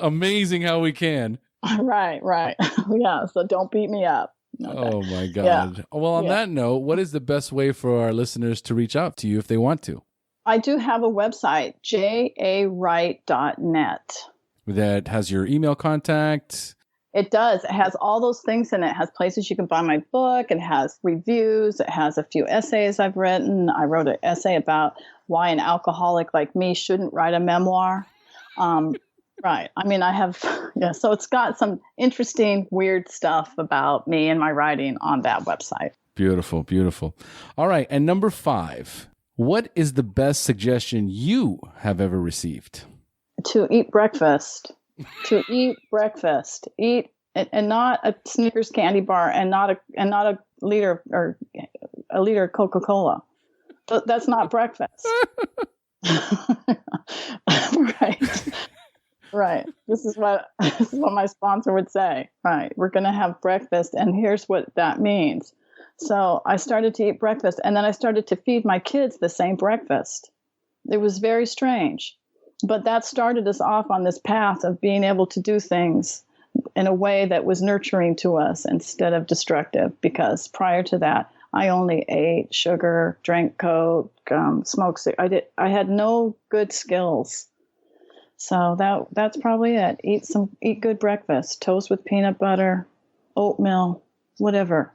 Amazing how we can. Right. Yeah, so don't beat me up. Okay. Oh, my God. Yeah. Well, on that note, what is the best way for our listeners to reach out to you if they want to? I do have a website, jawright.net. That has your email contact? It does. It has all those things in it. It has places you can buy my book. It has reviews. It has a few essays I've written. I wrote an essay about why an alcoholic like me shouldn't write a memoir. Right. I mean, so it's got some interesting, weird stuff about me and my writing on that website. Beautiful, beautiful. All right. And number 5, what is the best suggestion you have ever received? To eat breakfast. Eat and not a Snickers candy bar and not a liter or a liter of Coca-Cola. That's not breakfast. Right. This is what my sponsor would say. Right. We're going to have breakfast, and here's what that means. So I started to eat breakfast, and then I started to feed my kids the same breakfast. It was very strange. But that started us off on this path of being able to do things in a way that was nurturing to us instead of destructive, because prior to that, I only ate sugar, drank Coke, smoked cigarettes. I had no good skills. So that's probably it. Eat good breakfast, toast with peanut butter, oatmeal, whatever.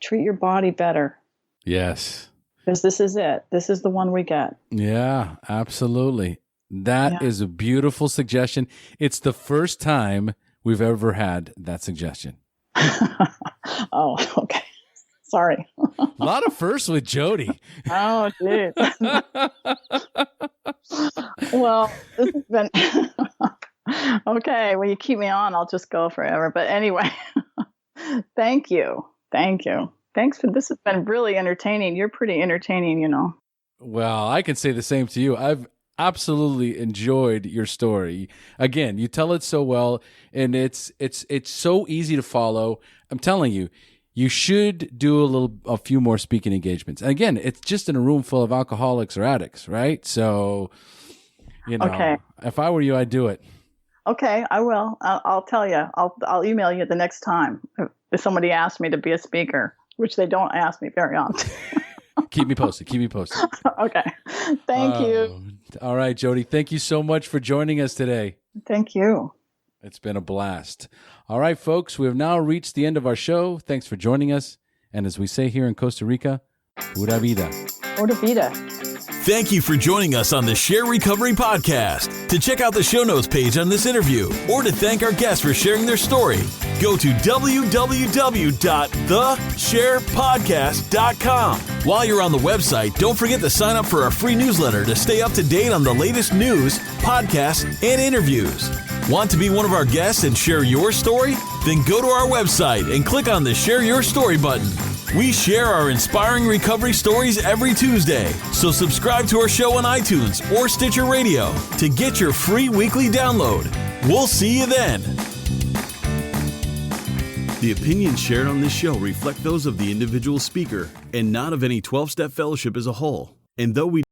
Treat your body better. Yes. Because this is it. This is the one we get. Yeah, absolutely. That is a beautiful suggestion. It's the first time we've ever had that suggestion. Oh, okay. Sorry. A lot of firsts with Jodi. Oh, geez. Well, this has been okay. When you keep me on, I'll just go forever. But anyway, thank you. Thanks for this. Has been really entertaining. You're pretty entertaining, Well, I can say the same to you. I've absolutely enjoyed your story. Again, you tell it so well, and it's so easy to follow. I'm telling you. You should do a few more speaking engagements. And again, it's just in a room full of alcoholics or addicts, right? So, okay. If I were you, I'd do it. Okay, I will. I'll tell you. I'll email you the next time if somebody asks me to be a speaker, which they don't ask me very often. Keep me posted. Okay. Thank you. All right, Jodi. Thank you so much for joining us today. Thank you. It's been a blast. All right, folks, we have now reached the end of our show. Thanks for joining us. And as we say here in Costa Rica, pura vida. Pura vida. Thank you for joining us on the SHAIR Recovery Podcast. To check out the show notes page on this interview or to thank our guests for sharing their story, go to www.theshairpodcast.com. While you're on the website, don't forget to sign up for our free newsletter to stay up to date on the latest news, podcasts, and interviews. Want to be one of our guests and share your story? Then go to our website and click on the Share Your Story button. We share our inspiring recovery stories every Tuesday, so subscribe to our show on iTunes or Stitcher Radio to get your free weekly download. We'll see you then. The opinions shared on this show reflect those of the individual speaker and not of any 12-Step Fellowship as a whole. And though we